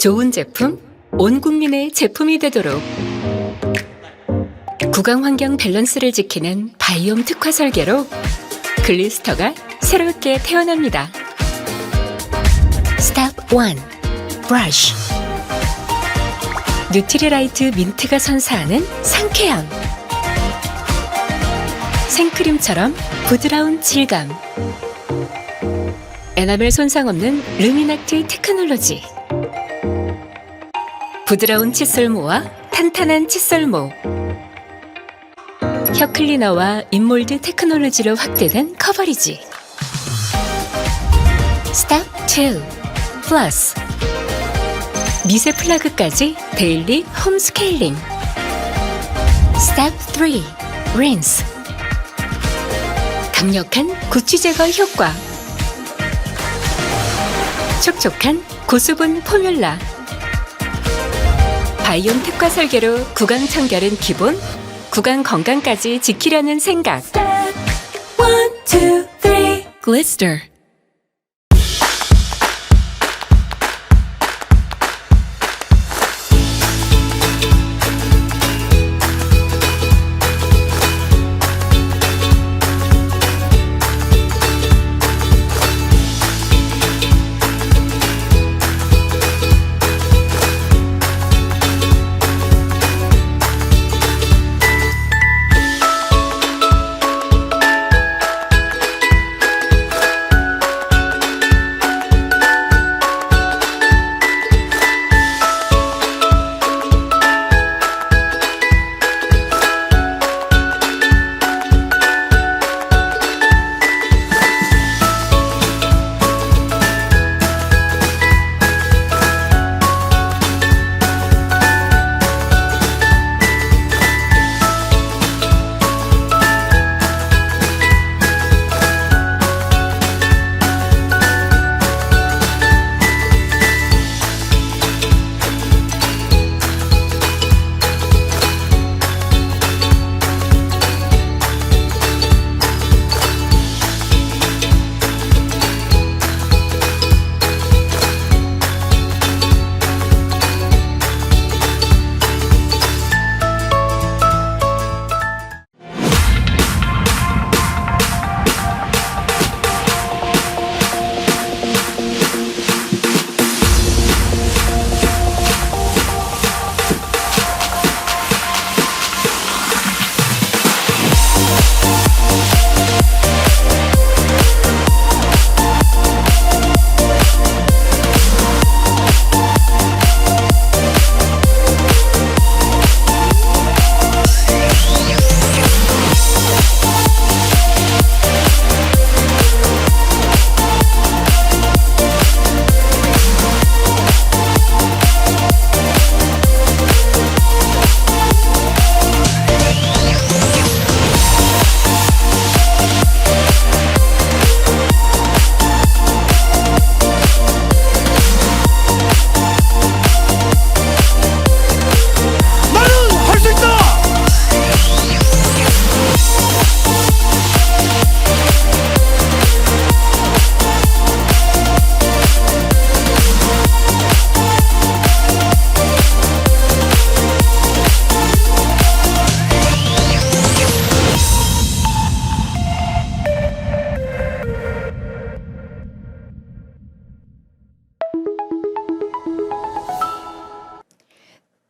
좋은 제품, 온 국민의 제품이 되도록 구강 환경 밸런스를 지키는 바이옴 특화 설계로 글리스터가 새롭게 태어납니다. 스텝 1. 브러쉬. 뉴트리라이트 민트가 선사하는 상쾌함. 생크림처럼 부드러운 질감. 에나멜 손상 없는 루미나트 테크놀로지. 부드러운 칫솔모와 탄탄한 칫솔모. 혀 클리너와 인몰드 테크놀로지로 확대된 커버리지. 스텝 2. 플러스. 미세 플러그까지 데일리 홈 스케일링. 스텝 3. 린스. 강력한 구취 제거 효과. 촉촉한 고수분 포뮬라. 바이옴 특화 설계로 구강 청결은 기본, 구강 건강까지 지키려는 생각. Step 1, 2, 3. Glister.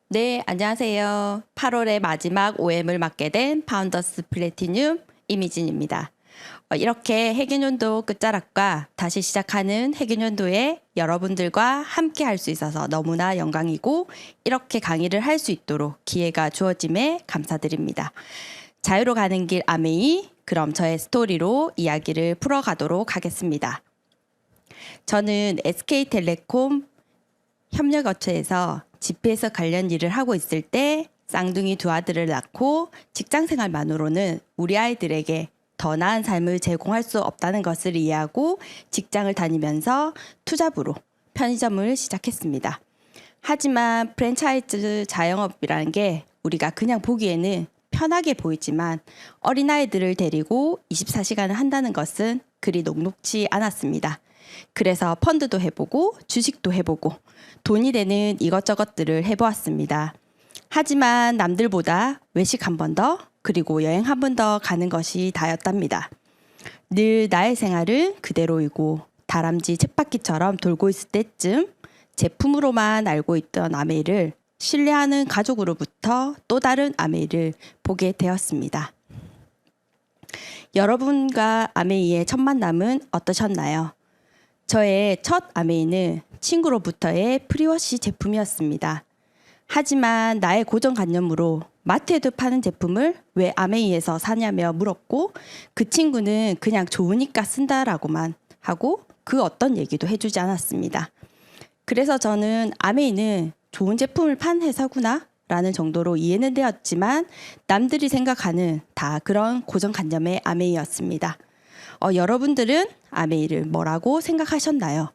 네, 안녕하세요. 8월의 마지막 OM을 맡게 된 파운더스 플래티늄 이미진입니다. 이렇게 해균연도 끝자락과 다시 시작하는 해균연도에 여러분들과 함께 할 수 있어서 너무나 영광이고 이렇게 강의를 할 수 있도록 기회가 주어짐에 감사드립니다. 자유로 가는 길 아메이, 그럼 저의 스토리로 이야기를 풀어가도록 하겠습니다. 저는 SK텔레콤 협력업체에서 GPS 관련 일을 하고 있을 때 쌍둥이 두 아들을 낳고 직장생활만으로는 우리 아이들에게 더 나은 삶을 제공할 수 없다는 것을 이해하고 직장을 다니면서 투잡으로 편의점을 시작했습니다. 하지만 프랜차이즈 자영업이라는 게 우리가 그냥 보기에는 편하게 보이지만 어린아이들을 데리고 24시간을 한다는 것은 그리 녹록지 않았습니다. 그래서 펀드도 해보고 주식도 해보고 돈이 되는 이것저것들을 해보았습니다. 하지만 남들보다 외식 한 번 더, 그리고 여행 한 번 더 가는 것이 다였답니다. 늘 나의 생활은 그대로이고 다람쥐 쳇바퀴처럼 돌고 있을 때쯤 제품으로만 알고 있던 아메이를 신뢰하는 가족으로부터 또 다른 아메이를 보게 되었습니다. 여러분과 아메이의 첫 만남은 어떠셨나요? 저의 첫 아메이는 친구로부터의 프리워시 제품이었습니다. 하지만 나의 고정관념으로 마트에도 파는 제품을 왜 아메이에서 사냐며 물었고 그 친구는 그냥 좋으니까 쓴다라고만 하고 그 어떤 얘기도 해주지 않았습니다. 그래서 저는 아메이는 좋은 제품을 판 회사구나 라는 정도로 이해는 되었지만 남들이 생각하는 다 그런 고정관념의 아메이였습니다. 여러분들은 아메이를 뭐라고 생각하셨나요?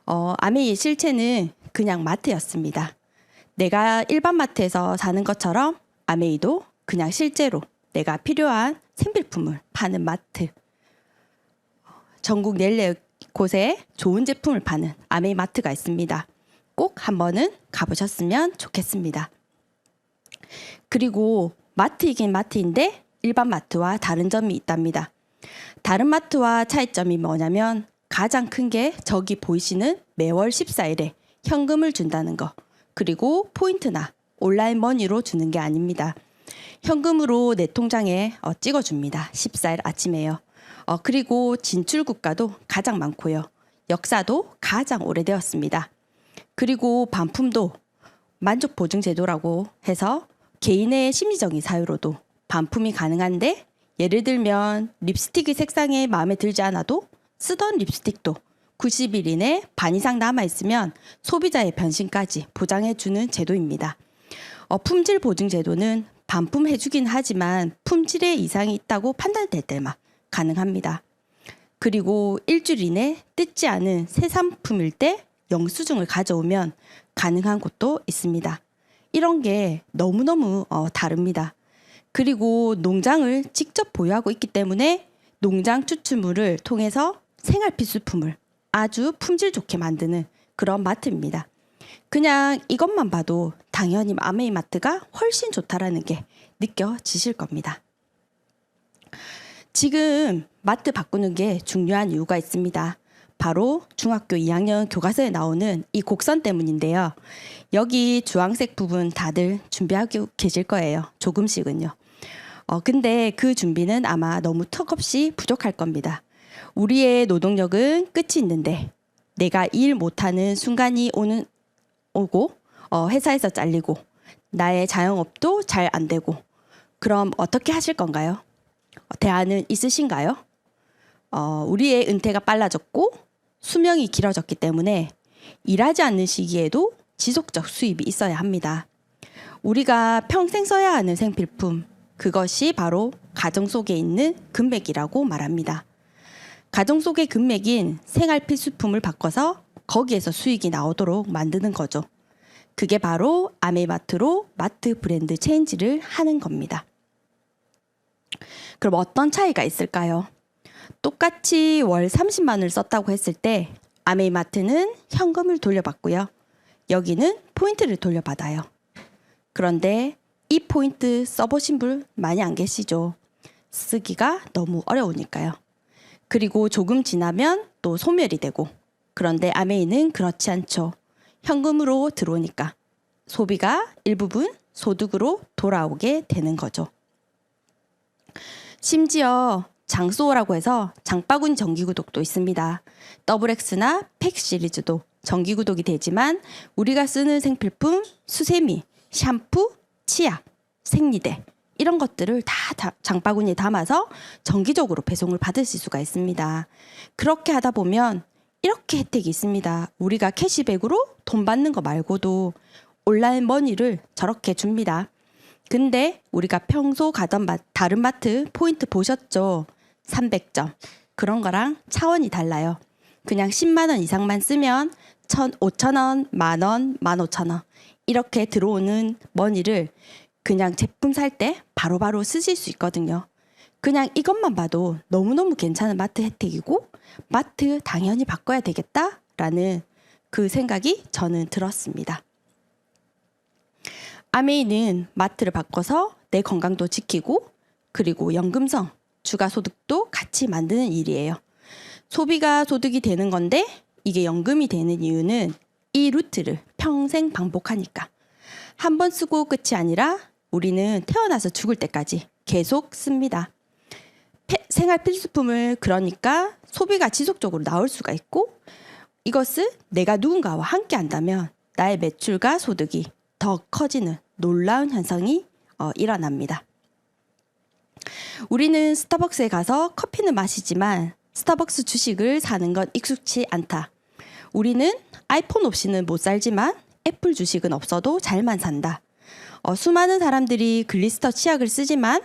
아메이의 실체는 그냥 마트였습니다. 내가 일반 마트에서 사는 것처럼 아메이도 그냥 실제로 내가 필요한 생필품을 파는 마트. 전국 14곳에 좋은 제품을 파는 아메이 마트가 있습니다. 꼭 한 번은 가보셨으면 좋겠습니다. 그리고 마트이긴 마트인데 일반 마트와 다른 점이 있답니다. 다른 마트와 차이점이 뭐냐면 가장 큰 게 저기 보이시는 매월 14일에 현금을 준다는 거. 그리고 포인트나 온라인 머니로 주는 게 아닙니다. 현금으로 내 통장에 찍어줍니다. 14일 아침에요. 그리고 진출 국가도 가장 많고요. 역사도 가장 오래되었습니다. 그리고 반품도 만족 보증 제도라고 해서 개인의 심리적인 사유로도 반품이 가능한데 예를 들면 립스틱의 색상이 마음에 들지 않아도 쓰던 립스틱도 90일 이내 반 이상 남아있으면 소비자의 변신까지 보장해주는 제도입니다. 품질 보증 제도는 반품해주긴 하지만 품질에 이상이 있다고 판단될 때만 가능합니다. 그리고 일주일 이내 뜯지 않은 새 상품일 때 영수증을 가져오면 가능한 곳도 있습니다. 이런 게 너무너무 다릅니다. 그리고 농장을 직접 보유하고 있기 때문에 농장 추출물을 통해서 생활 필수품을 아주 품질 좋게 만드는 그런 마트입니다. 그냥 이것만 봐도 당연히 아메이 마트가 훨씬 좋다라는 게 느껴지실 겁니다. 지금 마트 바꾸는 게 중요한 이유가 있습니다. 바로 중학교 2학년 교과서에 나오는 이 곡선 때문인데요. 여기 주황색 부분 다들 준비하고 계실 거예요. 조금씩은요. 근데 그 준비는 아마 너무 턱없이 부족할 겁니다. 우리의 노동력은 끝이 있는데 내가 일 못하는 순간이 오고 회사에서 잘리고 나의 자영업도 잘 안 되고 그럼 어떻게 하실 건가요? 대안은 있으신가요? 우리의 은퇴가 빨라졌고 수명이 길어졌기 때문에 일하지 않는 시기에도 지속적 수입이 있어야 합니다. 우리가 평생 써야 하는 생필품, 그것이 바로 가정 속에 있는 금맥이라고 말합니다. 가정 속의 금맥인 생활 필수품을 바꿔서 거기에서 수익이 나오도록 만드는 거죠. 그게 바로 아메이마트로 마트 브랜드 체인지를 하는 겁니다. 그럼 어떤 차이가 있을까요? 똑같이 월 30만 원을 썼다고 했을 때 아메이마트는 현금을 돌려받고요. 여기는 포인트를 돌려받아요. 그런데 이 포인트 써보신 분 많이 안 계시죠? 쓰기가 너무 어려우니까요. 그리고 조금 지나면 또 소멸이 되고 그런데 아메이는 그렇지 않죠. 현금으로 들어오니까 소비가 일부분 소득으로 돌아오게 되는 거죠. 심지어 장소라고 해서 장바구니 정기구독도 있습니다. 더블X나 팩 시리즈도 정기구독이 되지만 우리가 쓰는 생필품, 수세미, 샴푸, 치약, 생리대 이런 것들을 다 장바구니에 담아서 정기적으로 배송을 받으실 수가 있습니다. 그렇게 하다 보면 이렇게 혜택이 있습니다. 우리가 캐시백으로 돈 받는 거 말고도 온라인 머니를 저렇게 줍니다. 근데 우리가 평소 가던 다른 마트 포인트 보셨죠? 300점. 그런 거랑 차원이 달라요. 그냥 10만 원 이상만 쓰면 5,000원, 만원, 15,000원 이렇게 들어오는 머니를 그냥 제품 살 때 바로바로 쓰실 수 있거든요. 그냥 이것만 봐도 너무너무 괜찮은 마트 혜택이고 마트 당연히 바꿔야 되겠다라는 그 생각이 저는 들었습니다. 아메이는 마트를 바꿔서 내 건강도 지키고 그리고 연금성, 주가소득도 같이 만드는 일이에요. 소비가 소득이 되는 건데 이게 연금이 되는 이유는 이 루트를 평생 반복하니까. 한 번 쓰고 끝이 아니라 우리는 태어나서 죽을 때까지 계속 씁니다. 생활 필수품을 그러니까 소비가 지속적으로 나올 수가 있고 이것을 내가 누군가와 함께 한다면 나의 매출과 소득이 더 커지는 놀라운 현상이 일어납니다. 우리는 스타벅스에 가서 커피는 마시지만 스타벅스 주식을 사는 건 익숙치 않다. 우리는 아이폰 없이는 못 살지만 애플 주식은 없어도 잘만 산다. 수많은 사람들이 글리스터 치약을 쓰지만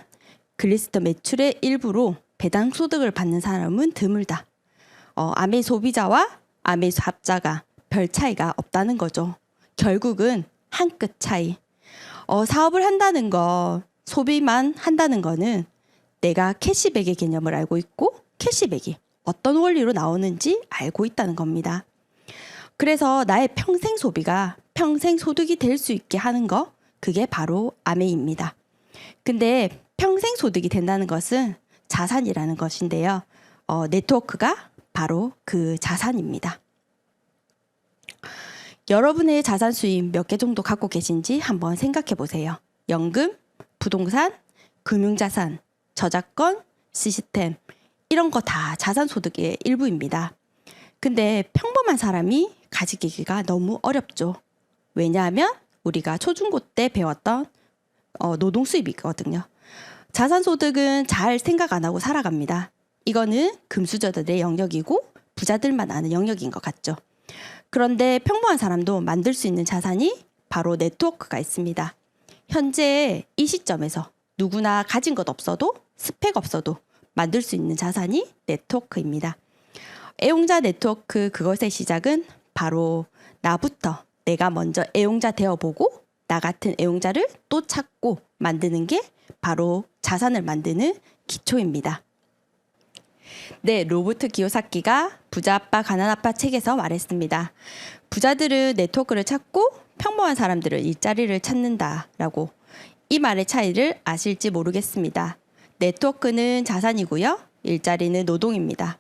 글리스터 매출의 일부로 배당 소득을 받는 사람은 드물다. 아메 소비자와 아메 사업자가 별 차이가 없다는 거죠. 결국은 한 끗 차이. 사업을 한다는 거, 소비만 한다는 거는 내가 캐시백의 개념을 알고 있고 캐시백이 어떤 원리로 나오는지 알고 있다는 겁니다. 그래서 나의 평생 소비가 평생 소득이 될 수 있게 하는 거, 그게 바로 아메입니다. 근데 평생 소득이 된다는 것은 자산이라는 것인데요. 네트워크가 바로 그 자산입니다. 여러분의 자산 수입 몇 개 정도 갖고 계신지 한번 생각해 보세요. 연금, 부동산, 금융자산, 저작권, 시스템 이런 거 다 자산 소득의 일부입니다. 근데 평범한 사람이 가지기가 너무 어렵죠. 왜냐하면 우리가 초중고 때 배웠던 노동 수입이거든요. 자산 소득은 잘 생각 안 하고 살아갑니다. 이거는 금수저들의 영역이고 부자들만 아는 영역인 것 같죠. 그런데 평범한 사람도 만들 수 있는 자산이 바로 네트워크가 있습니다. 현재 이 시점에서 누구나 가진 것 없어도 스펙 없어도 만들 수 있는 자산이 네트워크입니다. 애용자 네트워크 그것의 시작은 바로 나부터 내가 먼저 애용자 되어보고 나 같은 애용자를 또 찾고 만드는 게 바로 자산을 만드는 기초입니다. 네, 로버트 기요사키가 부자 아빠 가난 아빠 책에서 말했습니다. 부자들은 네트워크를 찾고 평범한 사람들은 일자리를 찾는다라고. 이 말의 차이를 아실지 모르겠습니다. 네트워크는 자산이고요. 일자리는 노동입니다.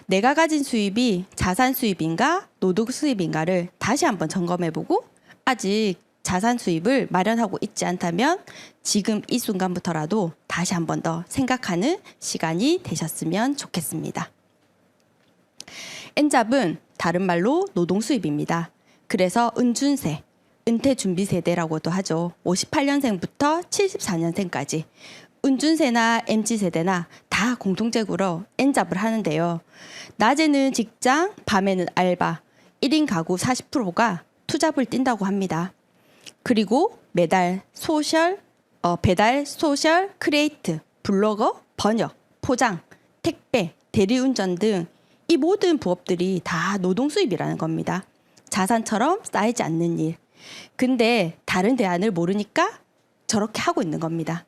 내가 가진 수입이 자산 수입인가 노동 수입인가를 다시 한번 점검해보고 아직 자산 수입을 마련하고 있지 않다면 지금 이 순간부터라도 다시 한번 더 생각하는 시간이 되셨으면 좋겠습니다. 엔잡은 다른 말로 노동 수입입니다. 그래서 은준세, 은퇴 준비 세대라고도 하죠. 58년생부터 74년생까지 은준세나 MZ세대나 다 공통적으로 엔잡을 하는데요. 낮에는 직장, 밤에는 알바, 1인 가구 40%가 투잡을 뛴다고 합니다. 그리고 매달 배달, 소셜, 크리에이트, 블로거, 번역, 포장, 택배, 대리운전 등 이 모든 부업들이 다 노동 수입이라는 겁니다. 자산처럼 쌓이지 않는 일. 근데 다른 대안을 모르니까 저렇게 하고 있는 겁니다.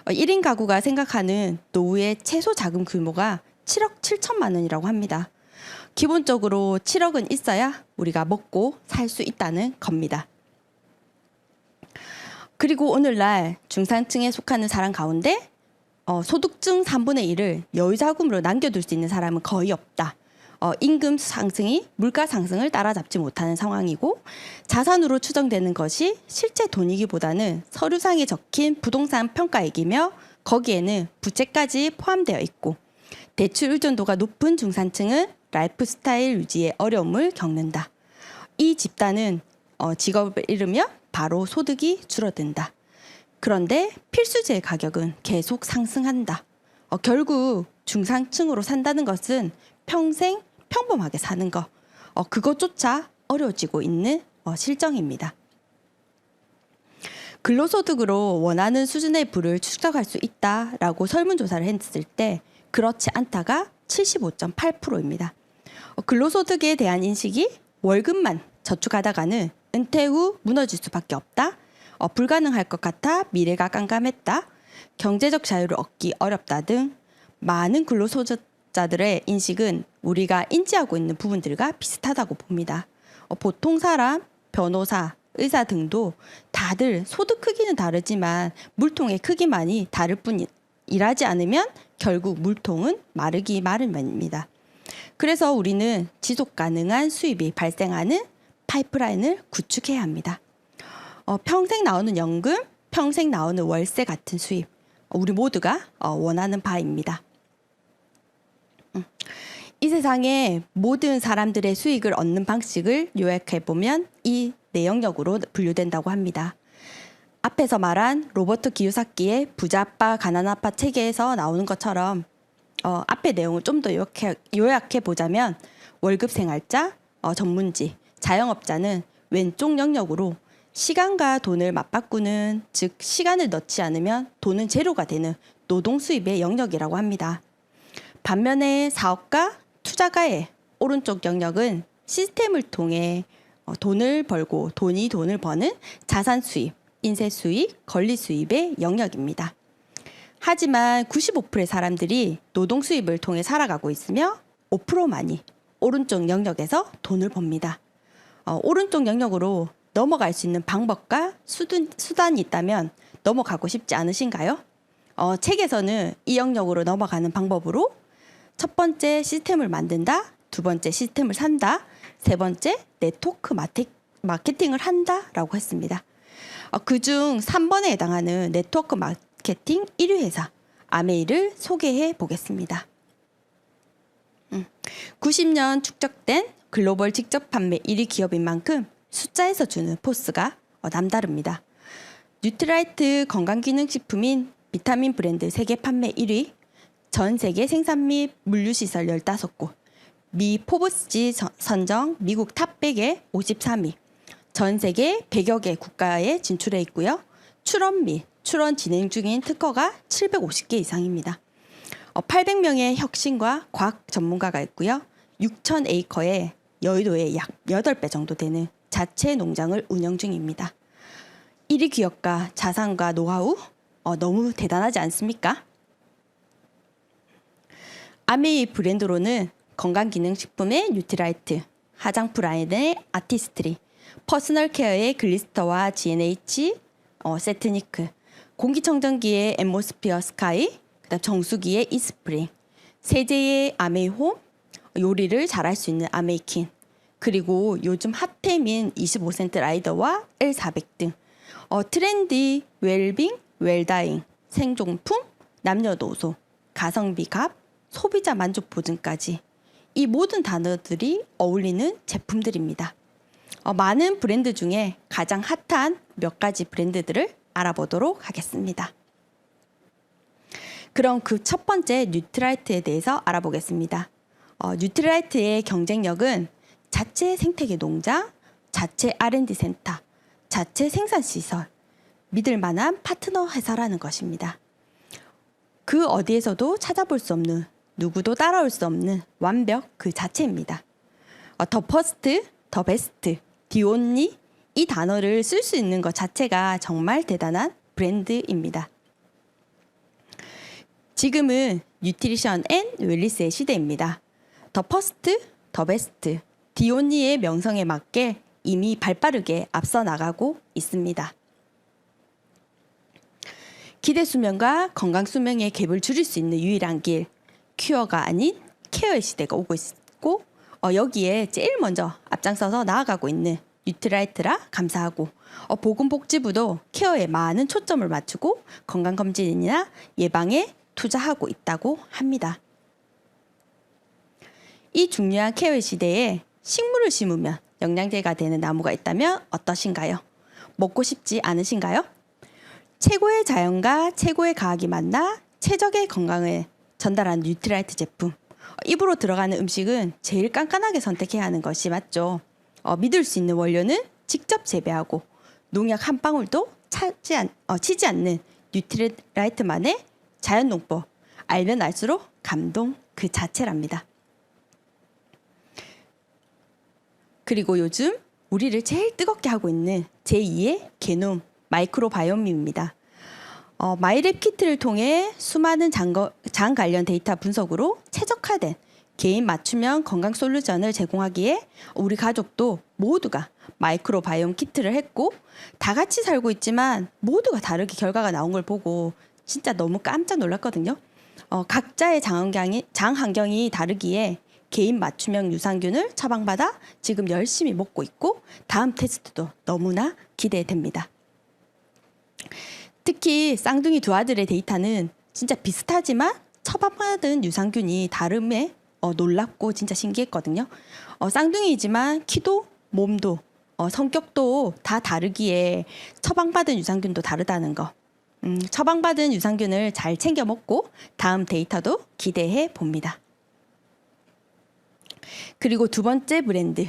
1인 가구가 생각하는 노후의 최소 자금 규모가 7억 7천만 원이라고 합니다. 기본적으로 7억은 있어야 우리가 먹고 살 수 있다는 겁니다. 그리고 오늘날 중산층에 속하는 사람 가운데 소득 중 3분의 1을 여유자금으로 남겨둘 수 있는 사람은 거의 없다. 임금 상승이 물가 상승을 따라잡지 못하는 상황이고 자산으로 추정되는 것이 실제 돈이기보다는 서류상에 적힌 부동산 평가액이며 거기에는 부채까지 포함되어 있고 대출 의존도가 높은 중산층은 라이프 스타일 유지에 어려움을 겪는다. 이 집단은 직업을 잃으면 바로 소득이 줄어든다. 그런데 필수재의 가격은 계속 상승한다. 결국 중산층으로 산다는 것은 평생 평범하게 사는 것, 그것조차 어려워지고 있는 실정입니다. 근로소득으로 원하는 수준의 부를 축적할 수 있다라고 설문조사를 했을 때 그렇지 않다가 75.8%입니다. 근로소득에 대한 인식이 월급만 저축하다가는 은퇴 후 무너질 수밖에 없다. 불가능할 것 같아 미래가 깜깜했다. 경제적 자유를 얻기 어렵다 등 많은 근로소득자들의 인식은 우리가 인지하고 있는 부분들과 비슷하다고 봅니다. 보통 사람, 변호사, 의사 등도 다들 소득 크기는 다르지만 물통의 크기만이 다를 뿐 일하지 않으면 결국 물통은 마르기 마련입니다. 그래서 우리는 지속 가능한 수입이 발생하는 파이프라인을 구축해야 합니다. 평생 나오는 연금, 평생 나오는 월세 같은 수입, 우리 모두가 원하는 바입니다. 이 세상의 모든 사람들의 수익을 얻는 방식을 요약해보면 이 네 영역으로 분류된다고 합니다. 앞에서 말한 로버트 기요사키의 부자 아빠 가난 아빠 책에서 나오는 것처럼 앞의 내용을 좀 더 요약해 보자면 월급 생활자, 전문직, 자영업자는 왼쪽 영역으로 시간과 돈을 맞바꾸는, 즉 시간을 넣지 않으면 돈은 제로가 되는 노동 수입의 영역이라고 합니다. 반면에 사업가, 투자가의 오른쪽 영역은 시스템을 통해 돈을 벌고 돈이 돈을 버는 자산 수입, 인쇄 수익, 권리 수입의 영역입니다. 하지만 95%의 사람들이 노동 수입을 통해 살아가고 있으며 5%만이 오른쪽 영역에서 돈을 법니다. 오른쪽 영역으로 넘어갈 수 있는 방법과 수단이 있다면 넘어가고 싶지 않으신가요? 책에서는 이 영역으로 넘어가는 방법으로 첫 번째 시스템을 만든다, 두 번째 시스템을 산다, 세 번째 네트워크 마케팅을 한다라고 했습니다. 그중 3번에 해당하는 네트워크 마케팅 1위 회사 아메이를 소개해 보겠습니다. 90년 축적된 글로벌 직접 판매 1위 기업인 만큼 숫자에서 주는 포스가 남다릅니다. 뉴트라이트 건강기능식품인 비타민 브랜드 세계 판매 1위, 전 세계 생산 및 물류시설 15곳, 미 포브스지 선정 미국 탑 100에 53위, 전 세계 100여 개 국가에 진출해 있고요. 출원 및 출원 진행 중인 특허가 750개 이상입니다. 800명의 혁신과 과학 전문가가 있고요. 6,000에이커의 여의도의 약 8배 정도 되는 자체 농장을 운영 중입니다. 1위 기업가 자산과 노하우 너무 대단하지 않습니까? 아메이 브랜드로는 건강기능식품의 뉴트라이트, 화장품 라인의 아티스트리, 퍼스널 케어의 글리스터와 G&H, 세트니크, 공기청정기의 앰모스피어 스카이, 그다음 정수기의 이스프링, 세제의 아메이홈, 요리를 잘할 수 있는 아메이킨, 그리고 요즘 핫템인 25센트 라이더와 L400 등 트렌디, 웰빙, 웰다잉, 생존품, 남녀노소, 가성비 값, 소비자 만족 보증까지 이 모든 단어들이 어울리는 제품들입니다. 많은 브랜드 중에 가장 핫한 몇 가지 브랜드들을 알아보도록 하겠습니다. 그럼 그 첫 번째 뉴트라이트에 대해서 알아보겠습니다. 뉴트라이트의 경쟁력은 자체 생태계 농장, 자체 R&D 센터, 자체 생산시설, 믿을 만한 파트너 회사라는 것입니다. 그 어디에서도 찾아볼 수 없는, 누구도 따라올 수 없는 완벽 그 자체입니다. 더 퍼스트, 더 베스트, 디 온리 이 단어를 쓸 수 있는 것 자체가 정말 대단한 브랜드입니다. 지금은 뉴트리션 앤 웰리스의 시대입니다. 더 퍼스트, 더 베스트, 디 온리의 명성에 맞게 이미 발빠르게 앞서 나가고 있습니다. 기대 수명과 건강 수명의 갭을 줄일 수 있는 유일한 길, 큐어가 아닌 케어의 시대가 오고 있고 여기에 제일 먼저 앞장서서 나아가고 있는 뉴트라이트라 감사하고 보건복지부도 케어에 많은 초점을 맞추고 건강검진이나 예방에 투자하고 있다고 합니다. 이 중요한 케어의 시대에 식물을 심으면 영양제가 되는 나무가 있다면 어떠신가요? 먹고 싶지 않으신가요? 최고의 자연과 최고의 과학이 만나 최적의 건강을 전달하는 뉴트라이트 제품. 입으로 들어가는 음식은 제일 깐깐하게 선택해야 하는 것이 맞죠. 믿을 수 있는 원료는 직접 재배하고 농약 한 방울도 치지 않는 뉴트라이트만의 자연농법. 알면 알수록 감동 그 자체랍니다. 그리고 요즘 우리를 제일 뜨겁게 하고 있는 제2의 게놈 마이크로바이옴입니다. 마이랩 키트를 통해 수많은 장 관련 데이터 분석으로 최적화된 개인 맞춤형 건강 솔루션을 제공하기에 우리 가족도 모두가 마이크로바이옴 키트를 했고 다 같이 살고 있지만 모두가 다르게 결과가 나온 걸 보고 진짜 너무 깜짝 놀랐거든요. 각자의 장 환경이 다르기에 개인 맞춤형 유산균을 처방받아 지금 열심히 먹고 있고 다음 테스트도 너무나 기대됩니다. 특히 쌍둥이 두 아들의 데이터는 진짜 비슷하지만 처방받은 유산균이 다름에 놀랍고 진짜 신기했거든요. 쌍둥이이지만 키도 몸도 성격도 다 다르기에 처방받은 유산균도 다르다는 거. 처방받은 유산균을 잘 챙겨 먹고 다음 데이터도 기대해 봅니다. 그리고 두 번째 브랜드.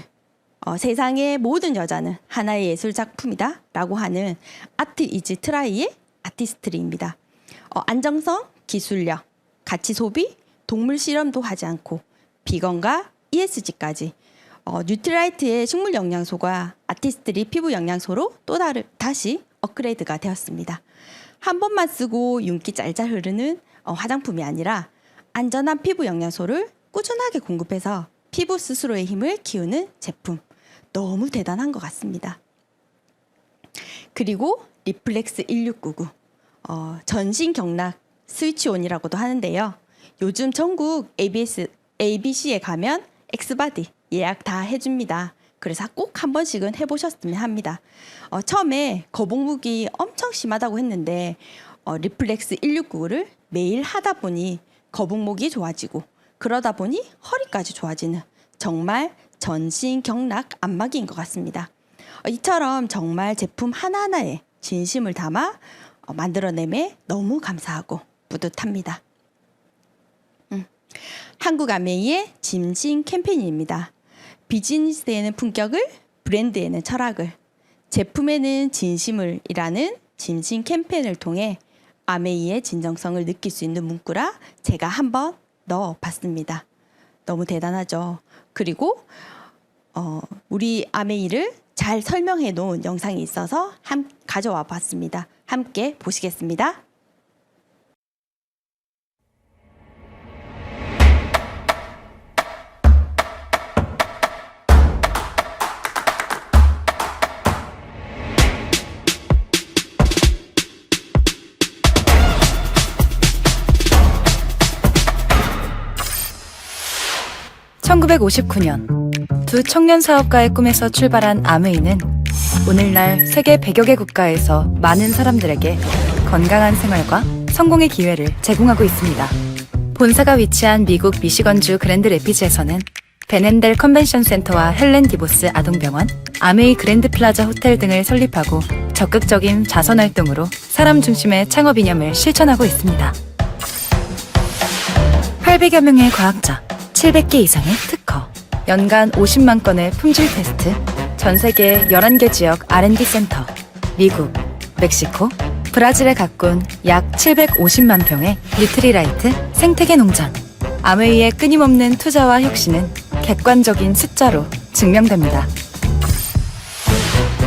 세상의 모든 여자는 하나의 예술 작품이다 라고 하는 아트 이즈 트라이의 아티스트리입니다. 안정성, 기술력, 가치 소비, 동물 실험도 하지 않고 비건과 ESG까지 뉴트라이트의 식물 영양소가 아티스트리 피부 영양소로 또 다시 업그레이드가 되었습니다. 한 번만 쓰고 윤기 짤짤 흐르는 화장품이 아니라 안전한 피부 영양소를 꾸준하게 공급해서 피부 스스로의 힘을 키우는 제품. 너무 대단한 것 같습니다. 그리고 리플렉스 1699 전신 경락 스위치온이라고도 하는데요. 요즘 전국 ABC에 가면 엑스바디 예약 다 해줍니다. 그래서 꼭 한 번씩은 해보셨으면 합니다. 처음에 거북목이 엄청 심하다고 했는데 리플렉스 169를 매일 하다 보니 거북목이 좋아지고 그러다 보니 허리까지 좋아지는 정말 전신 경락 안마기인 것 같습니다. 이처럼 정말 제품 하나하나에 진심을 담아 만들어내매 너무 감사하고 뿌듯합니다. 한국 아메이의 짐진 캠페인입니다. 비즈니스에는 품격을, 브랜드에는 철학을, 제품에는 진심을 이라는 짐진 캠페인을 통해 아메이의 진정성을 느낄 수 있는 문구라 제가 한번 넣어봤습니다. 너무 대단하죠. 그리고 우리 아메이를 잘 설명해 놓은 영상이 있어서 가져와 봤습니다. 함께 보시겠습니다. (1959년) 두 청년 사업가의 꿈에서 출발한 아메이는 오늘날 세계 100여 개 국가에서 많은 사람들에게 건강한 생활과 성공의 기회를 제공하고 있습니다. 본사가 위치한 미국 미시건주 그랜드 레피즈에서는 베넨델 컨벤션 센터와 헬렌 디보스 아동병원, 아메이 그랜드 플라자 호텔 등을 설립하고 적극적인 자선 활동으로 사람 중심의 창업 이념을 실천하고 있습니다. 800여 명의 과학자, 700개 이상의 특허, 연간 50만 건의 품질 테스트, 전 세계 11개 지역 R&D 센터, 미국, 멕시코, 브라질에 가꾼 약 750만 평의 뉴트리라이트 생태계 농장. 아메이의 끊임없는 투자와 혁신은 객관적인 숫자로 증명됩니다.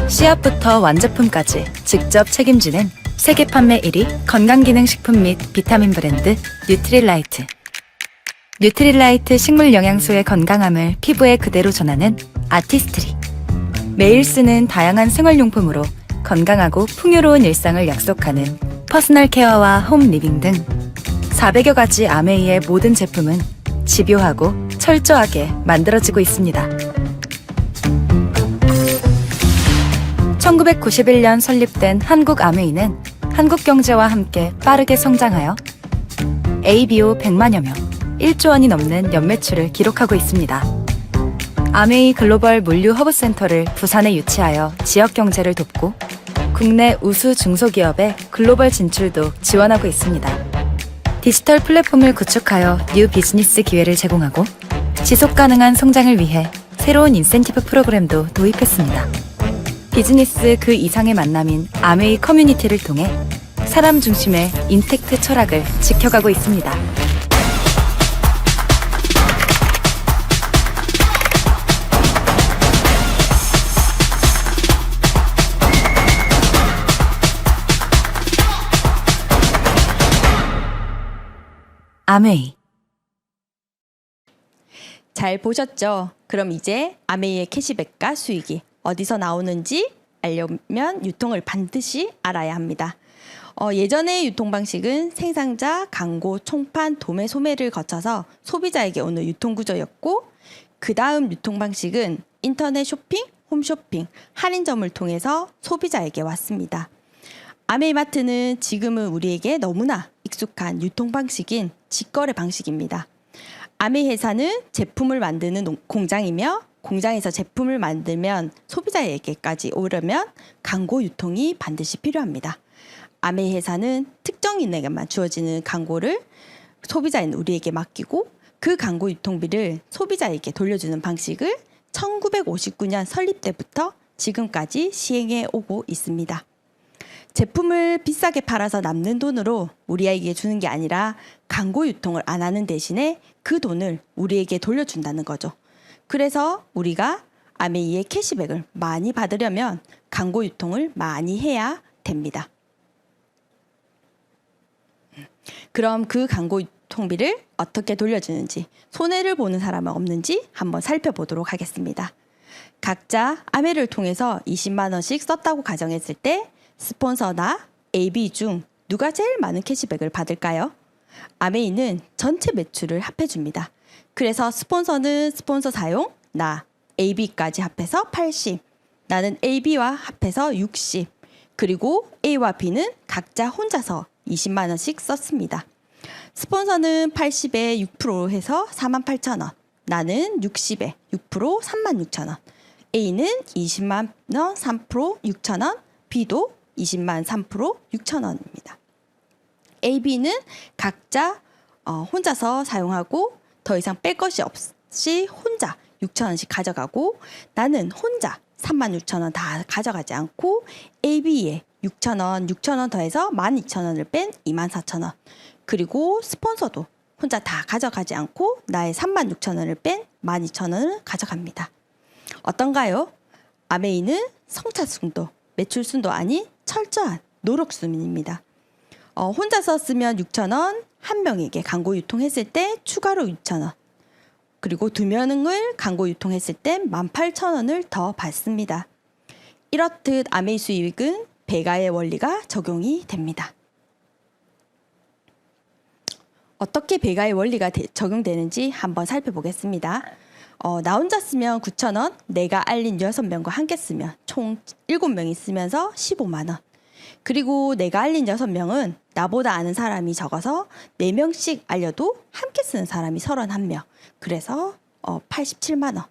씨앗부터 완제품까지 직접 책임지는 세계 판매 1위 건강기능식품 및 비타민 브랜드 뉴트리라이트. 뉴트리라이트 식물 영양소의 건강함을 피부에 그대로 전하는 아티스트리. 매일 쓰는 다양한 생활용품으로 건강하고 풍요로운 일상을 약속하는 퍼스널 케어와 홈 리빙 등 400여 가지 아메이의 모든 제품은 집요하고 철저하게 만들어지고 있습니다. 1991년 설립된 한국 아메이는 한국 경제와 함께 빠르게 성장하여 ABO 100만여 명, 1조 원이 넘는 연매출을 기록하고 있습니다. 아메이 글로벌 물류 허브센터를 부산에 유치하여 지역 경제를 돕고 국내 우수 중소기업의 글로벌 진출도 지원하고 있습니다. 디지털 플랫폼을 구축하여 뉴 비즈니스 기회를 제공하고 지속 가능한 성장을 위해 새로운 인센티브 프로그램도 도입했습니다. 비즈니스 그 이상의 만남인 아메이 커뮤니티를 통해 사람 중심의 인텍트 철학을 지켜가고 있습니다. 아메이. 잘 보셨죠? 그럼 이제 아메이의 캐시백과 수익이 어디서 나오는지 알려면 유통을 반드시 알아야 합니다. 예전의 유통 방식은 생산자, 광고, 총판, 도매, 소매를 거쳐서 소비자에게 오는 유통 구조였고, 그 다음 유통 방식은 인터넷 쇼핑, 홈쇼핑, 할인점을 통해서 소비자에게 왔습니다. 아메이마트는 지금은 우리에게 너무나 익숙한 유통 방식인 직거래 방식입니다. 아메이 회사는 제품을 만드는 공장이며, 공장에서 제품을 만들면 소비자에게까지 오려면 광고 유통이 반드시 필요합니다. 아메이 회사는 특정인에게만 주어지는 광고를 소비자인 우리에게 맡기고, 그 광고 유통비를 소비자에게 돌려주는 방식을 1959년 설립 때부터 지금까지 시행해 오고 있습니다. 제품을 비싸게 팔아서 남는 돈으로 우리에게 주는 게 아니라 광고 유통을 안 하는 대신에 그 돈을 우리에게 돌려준다는 거죠. 그래서 우리가 아메이의 캐시백을 많이 받으려면 광고 유통을 많이 해야 됩니다. 그럼 그 광고 유통비를 어떻게 돌려주는지, 손해를 보는 사람은 없는지 한번 살펴보도록 하겠습니다. 각자 아메이를 통해서 20만 원씩 썼다고 가정했을 때 스폰서나 AB 중 누가 제일 많은 캐시백을 받을까요? 아메이는 전체 매출을 합해줍니다. 그래서 스폰서는 스폰서 사용, 나, AB까지 합해서 80, 나는 AB와 합해서 60, 그리고 A와 B는 각자 혼자서 20만 원씩 썼습니다. 스폰서는 80에 6% 해서 48,000원, 나는 60에 6% 36,000원, A는 20만 원 3% 6,000원, B도 20만 3% 6,000원입니다. AB는 각자 혼자서 사용하고 더 이상 뺄 것이 없이 혼자 6,000원씩 가져가고, 나는 혼자 36,000원 다 가져가지 않고 AB에 6,000원 더해서 12,000원을 뺀 24,000원, 그리고 스폰서도 혼자 다 가져가지 않고 나의 36,000원을 뺀 12,000원을 가져갑니다. 어떤가요? 아메이는 성차순도, 매출순도 아닌 철저한 노력순입니다. 혼자서 쓰면 6,000원, 한 명에게 광고 유통했을 때 추가로 6,000원, 그리고 두 명을 광고 유통했을 때 18,000원을 더 받습니다. 이렇듯 아메이 수익은 배가의 원리가 적용이 됩니다. 어떻게 배가의 원리가 적용되는지 한번 살펴보겠습니다. 나 혼자 쓰면 9,000원, 내가 알린 6명과 함께 쓰면 총 7명이 쓰면서 15만 원. 그리고 내가 알린 6명은 나보다 아는 사람이 적어서 4명씩 알려도 함께 쓰는 사람이 31명. 그래서 87만 원.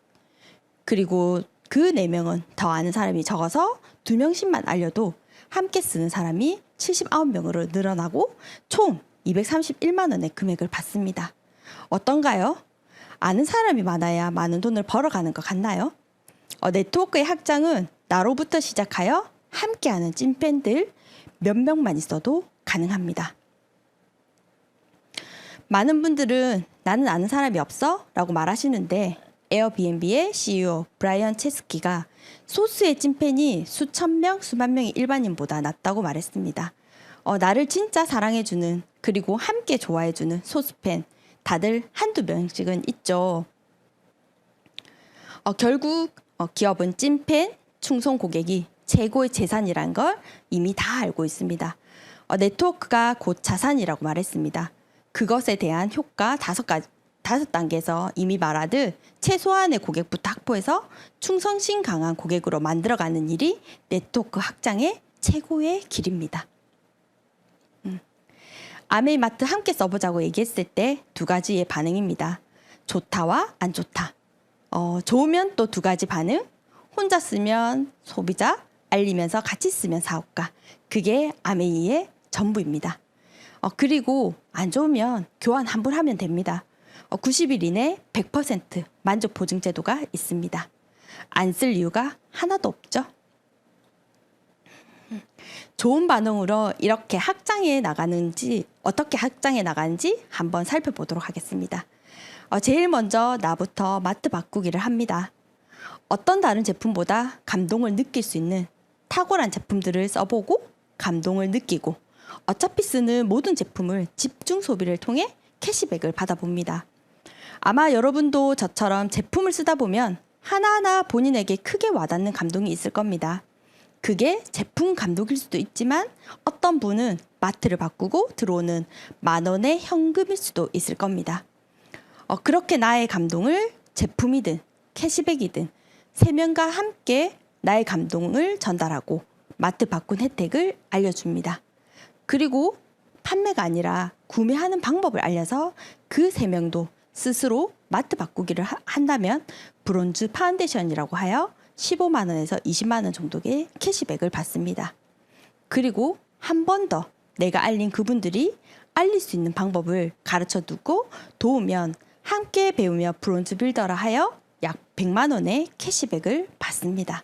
그리고 그 4명은 더 아는 사람이 적어서 2명씩만 알려도 함께 쓰는 사람이 79명으로 늘어나고 총 231만 원의 금액을 받습니다. 어떤가요? 아는 사람이 많아야 많은 돈을 벌어가는 것 같나요? 네트워크의 확장은 나로부터 시작하여 함께하는 찐팬들 몇 명만 있어도 가능합니다. 많은 분들은 나는 아는 사람이 없어? 라고 말하시는데, 에어비앤비의 CEO 브라이언 체스키가 소수의 찐팬이 수천 명, 수만 명의 일반인보다 낫다고 말했습니다. 나를 진짜 사랑해주는, 그리고 함께 좋아해주는 소수팬 다들 한두 명씩은 있죠. 결국 기업은 찐팬, 충성 고객이 최고의 재산이란 걸 이미 다 알고 있습니다. 네트워크가 곧 자산이라고 말했습니다. 그것에 대한 효과 5단계에서 이미 말하듯 최소한의 고객부터 확보해서 충성심 강한 고객으로 만들어가는 일이 네트워크 확장의 최고의 길입니다. 아메이마트 함께 써보자고 얘기했을 때 2가지의 반응입니다. 좋다와 안 좋다. 좋으면 또 2가지 반응. 혼자 쓰면 소비자, 알리면서 같이 쓰면 사업가. 그게 아메이의 전부입니다. 그리고 안 좋으면 교환 환불하면 됩니다. 90일 이내 100% 만족 보증 제도가 있습니다. 안 쓸 이유가 하나도 없죠. 좋은 반응으로 이렇게 어떻게 확장해 나가는지 한번 살펴보도록 하겠습니다. 제일 먼저 나부터 마트 바꾸기를 합니다. 어떤 다른 제품보다 감동을 느낄 수 있는 탁월한 제품들을 써보고 감동을 느끼고, 어차피 쓰는 모든 제품을 집중 소비를 통해 캐시백을 받아봅니다. 아마 여러분도 저처럼 제품을 쓰다 보면 하나하나 본인에게 크게 와닿는 감동이 있을 겁니다. 그게 제품 감독일 수도 있지만 어떤 분은 마트를 바꾸고 들어오는 10,000원의 현금일 수도 있을 겁니다. 그렇게 나의 감동을 제품이든 캐시백이든 세 명과 함께 나의 감동을 전달하고 마트 바꾼 혜택을 알려줍니다. 그리고 판매가 아니라 구매하는 방법을 알려서 그 세 명도 스스로 마트 바꾸기를 한다면 브론즈 파운데이션이라고 하여 15만 원에서 20만 원 정도의 캐시백을 받습니다. 그리고 한 번 더 내가 알린 그분들이 알릴 수 있는 방법을 가르쳐 두고 도우면 함께 배우며 브론즈 빌더라 하여 약 100만 원의 캐시백을 받습니다.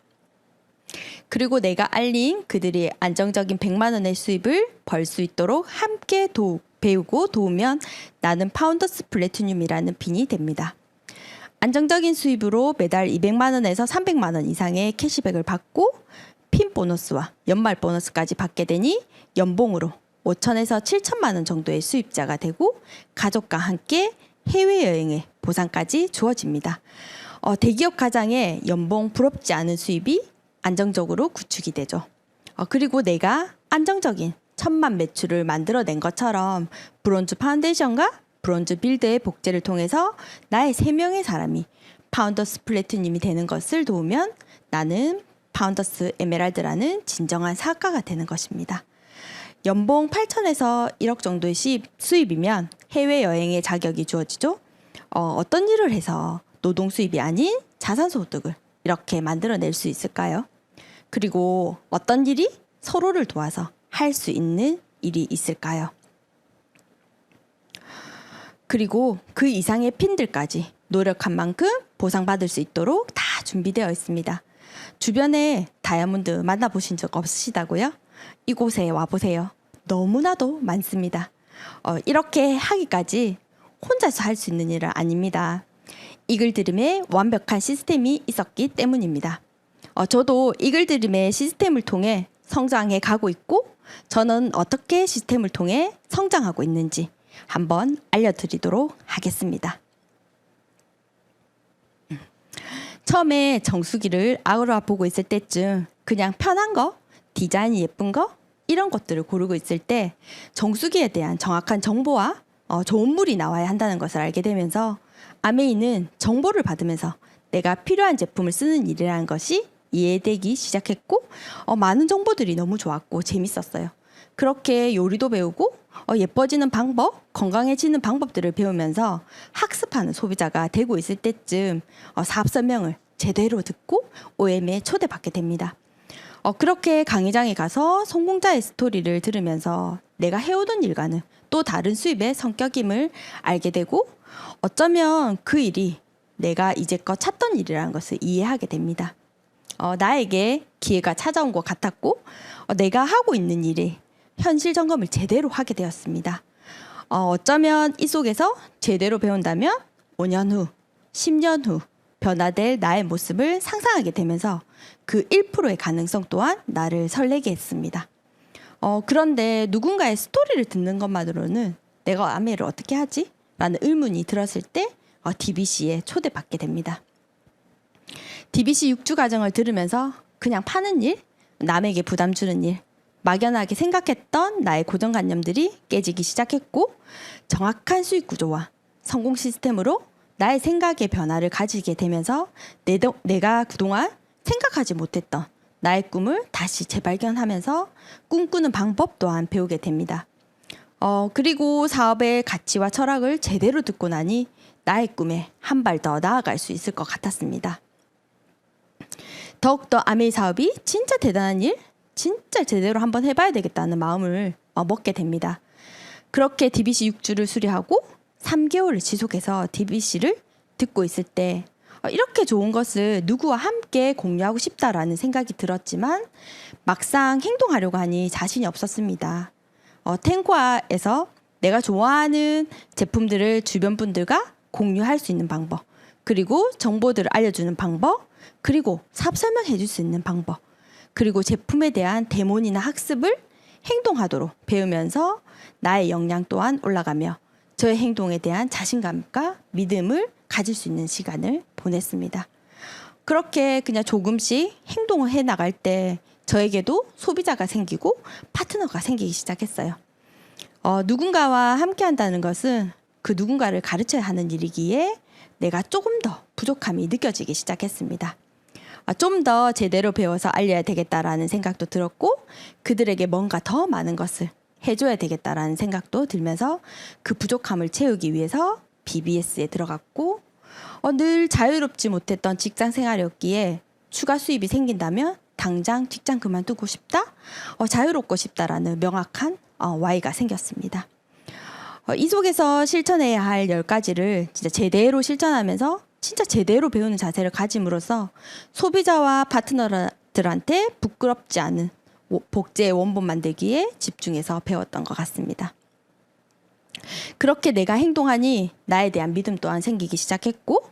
그리고 내가 알린 그들이 안정적인 100만 원의 수입을 벌 수 있도록 함께 배우고 도우면 나는 파운더스 플래티늄이라는 핀이 됩니다. 안정적인 수입으로 매달 200만 원에서 300만 원 이상의 캐시백을 받고 핀 보너스와 연말 보너스까지 받게 되니 연봉으로 5천에서 7천만 원 정도의 수입자가 되고 가족과 함께 해외여행의 보상까지 주어집니다. 대기업 가장의 연봉 부럽지 않은 수입이 안정적으로 구축이 되죠. 그리고 내가 안정적인 1,000만 매출을 만들어낸 것처럼 브론즈 파운데이션과 브론즈 빌드의 복제를 통해서 나의 3명의 사람이 파운더스 플래티늄이 되는 것을 도우면 나는 파운더스 에메랄드라는 진정한 사업가가 되는 것입니다. 연봉 8천에서 1억 정도의 수입이면 해외여행의 자격이 주어지죠. 어떤 일을 해서 노동 수입이 아닌 자산 소득을 이렇게 만들어낼 수 있을까요? 그리고 어떤 일이 서로를 도와서 할 수 있는 일이 있을까요? 그리고 그 이상의 핀들까지 노력한 만큼 보상받을 수 있도록 다 준비되어 있습니다. 주변에 다이아몬드 만나보신 적 없으시다고요? 이곳에 와보세요. 너무나도 많습니다. 이렇게 하기까지 혼자서 할 수 있는 일은 아닙니다. 이글드림에 완벽한 시스템이 있었기 때문입니다. 저도 이글드림의 시스템을 통해 성장해 가고 있고 저는 어떻게 시스템을 통해 성장하고 있는지 한번 알려드리도록 하겠습니다. 처음에 정수기를 알아보고 있을 때쯤 그냥 편한 거, 디자인이 예쁜 거 이런 것들을 고르고 있을 때 정수기에 대한 정확한 정보와 좋은 물이 나와야 한다는 것을 알게 되면서 아메이는 정보를 받으면서 내가 필요한 제품을 쓰는 일이라는 것이 이해되기 시작했고 많은 정보들이 너무 좋았고 재밌었어요. 그렇게 요리도 배우고 예뻐지는 방법, 건강해지는 방법들을 배우면서 학습하는 소비자가 되고 있을 때쯤 사업 설명을 제대로 듣고 OM에 초대받게 됩니다. 그렇게 강의장에 가서 성공자의 스토리를 들으면서 내가 해오던 일과는 또 다른 수입의 성격임을 알게 되고 어쩌면 그 일이 내가 이제껏 찾던 일이라는 것을 이해하게 됩니다. 나에게 기회가 찾아온 것 같았고 내가 하고 있는 일이 현실 점검을 제대로 하게 되었습니다. 어쩌면 이 속에서 제대로 배운다면 5년 후, 10년 후 변화될 나의 모습을 상상하게 되면서 그 1%의 가능성 또한 나를 설레게 했습니다. 그런데 누군가의 스토리를 듣는 것만으로는 내가 아메이를 어떻게 하지? 라는 의문이 들었을 때 DBC에 초대받게 됩니다. DBC 6주 과정을 들으면서 그냥 파는 일, 남에게 부담 주는 일, 막연하게 생각했던 나의 고정관념들이 깨지기 시작했고 정확한 수익 구조와 성공 시스템으로 나의 생각의 변화를 가지게 되면서 내가 그동안 생각하지 못했던 나의 꿈을 다시 재발견하면서 꿈꾸는 방법 또한 배우게 됩니다. 그리고 사업의 가치와 철학을 제대로 듣고 나니 나의 꿈에 한 발 더 나아갈 수 있을 것 같았습니다. 더욱더 아메이 사업이 진짜 대단한 일, 진짜 제대로 한번 해봐야 되겠다는 마음을 먹게 됩니다. 그렇게 DBC 6주를 수료하고 3개월을 지속해서 DBC를 듣고 있을 때 이렇게 좋은 것을 누구와 함께 공유하고 싶다라는 생각이 들었지만 막상 행동하려고 하니 자신이 없었습니다. 탱과에서 내가 좋아하는 제품들을 주변 분들과 공유할 수 있는 방법, 그리고 정보들을 알려주는 방법, 그리고 사업 설명해 줄 수 있는 방법, 그리고 제품에 대한 데모나 학습을 행동하도록 배우면서 나의 역량 또한 올라가며 저의 행동에 대한 자신감과 믿음을 가질 수 있는 시간을 보냈습니다. 그렇게 그냥 조금씩 행동을 해 나갈 때 저에게도 소비자가 생기고 파트너가 생기기 시작했어요. 누군가와 함께 한다는 것은 그 누군가를 가르쳐야 하는 일이기에 내가 조금 더 부족함이 느껴지기 시작했습니다. 좀 더 제대로 배워서 알려야 되겠다라는 생각도 들었고 그들에게 뭔가 더 많은 것을 해줘야 되겠다라는 생각도 들면서 그 부족함을 채우기 위해서 BBS에 들어갔고 늘 자유롭지 못했던 직장 생활이었기에 추가 수입이 생긴다면 당장 직장 그만두고 싶다, 자유롭고 싶다라는 명확한 Y가 생겼습니다. 이 속에서 실천해야 할 10가지를 진짜 제대로 실천하면서 진짜 제대로 배우는 자세를 가짐으로써 소비자와 파트너들한테 부끄럽지 않은 복제의 원본 만들기에 집중해서 배웠던 것 같습니다. 그렇게 내가 행동하니 나에 대한 믿음 또한 생기기 시작했고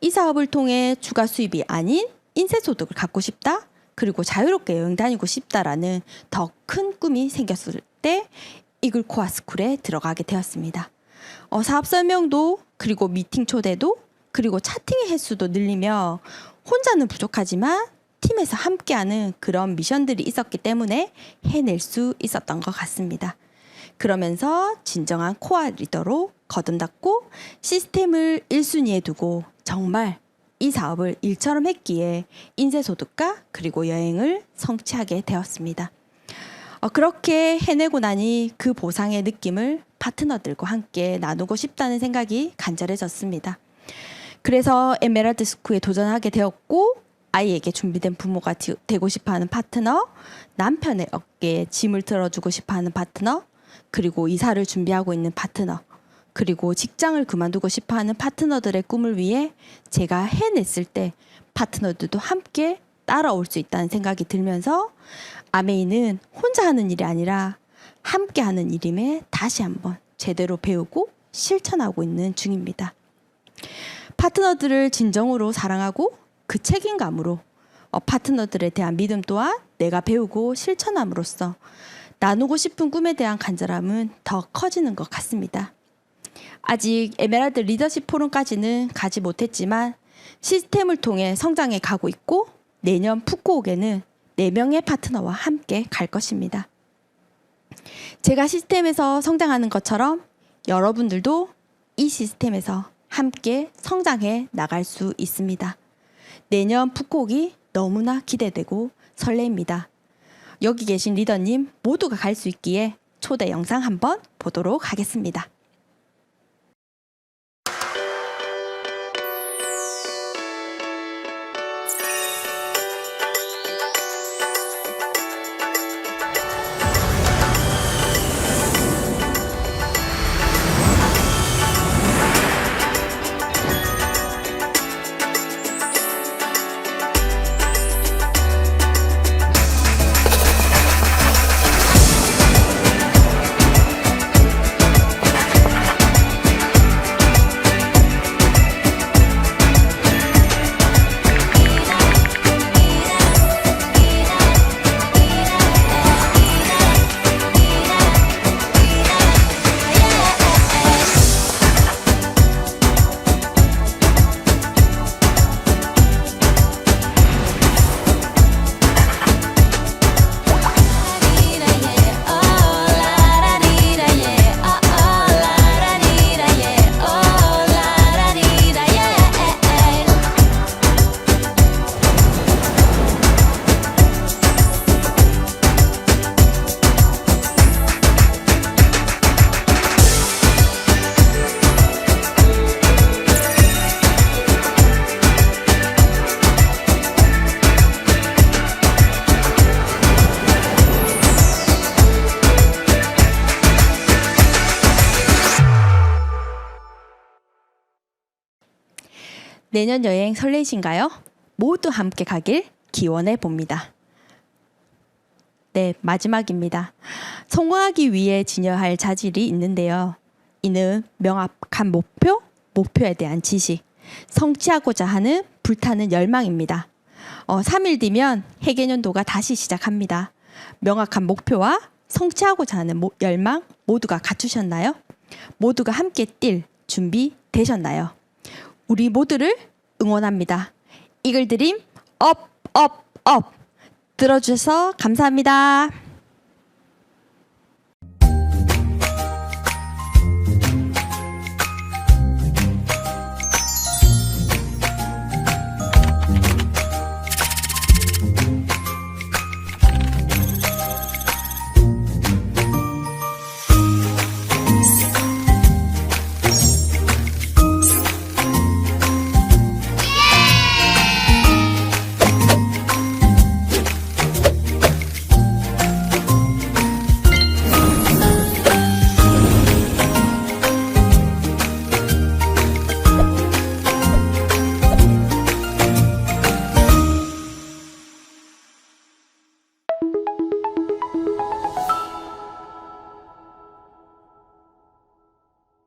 이 사업을 통해 추가 수입이 아닌 인쇄소득을 갖고 싶다, 그리고 자유롭게 여행 다니고 싶다라는 더 큰 꿈이 생겼을 때 이글코아 스쿨에 들어가게 되었습니다. 사업 설명도 그리고 미팅 초대도 그리고 차팅의 횟수도 늘리며 혼자는 부족하지만 팀에서 함께하는 그런 미션들이 있었기 때문에 해낼 수 있었던 것 같습니다. 그러면서 진정한 코어 리더로 거듭났고 시스템을 1순위에 두고 정말 이 사업을 일처럼 했기에 인쇄소득과 그리고 여행을 성취하게 되었습니다. 그렇게 해내고 나니 그 보상의 느낌을 파트너들과 함께 나누고 싶다는 생각이 간절해졌습니다. 그래서 에메랄드 스쿨에 도전하게 되었고 아이에게 준비된 부모가 되고 싶어하는 파트너, 남편의 어깨에 짐을 들어주고 싶어하는 파트너, 그리고 이사를 준비하고 있는 파트너, 그리고 직장을 그만두고 싶어하는 파트너들의 꿈을 위해 제가 해냈을 때 파트너들도 함께 따라올 수 있다는 생각이 들면서 아메이는 혼자 하는 일이 아니라 함께 하는 일임에 다시 한번 제대로 배우고 실천하고 있는 중입니다. 파트너들을 진정으로 사랑하고 그 책임감으로 파트너들에 대한 믿음 또한 내가 배우고 실천함으로써 나누고 싶은 꿈에 대한 간절함은 더 커지는 것 같습니다. 아직 에메랄드 리더십 포럼까지는 가지 못했지만 시스템을 통해 성장해 가고 있고 내년 푸꾸옥에는 4명의 파트너와 함께 갈 것입니다. 제가 시스템에서 성장하는 것처럼 여러분들도 이 시스템에서 함께 성장해 나갈 수 있습니다. 내년 푸꾸옥이 너무나 기대되고 설레입니다. 여기 계신 리더님 모두가 갈 수 있기에 초대 영상 한번 보도록 하겠습니다. 내년 여행 설레이신가요? 모두 함께 가길 기원해 봅니다. 네, 마지막입니다. 성공하기 위해 지녀야 할 자질이 있는데요. 이는 명확한 목표, 목표에 대한 지식, 성취하고자 하는 불타는 열망입니다. 3일 뒤면 해개년도가 다시 시작합니다. 명확한 목표와 성취하고자 하는 열망 모두가 갖추셨나요? 모두가 함께 뛸 준비 되셨나요? 우리 모두를 응원합니다. 이글드림 업, 업, 업! 들어주셔서 감사합니다.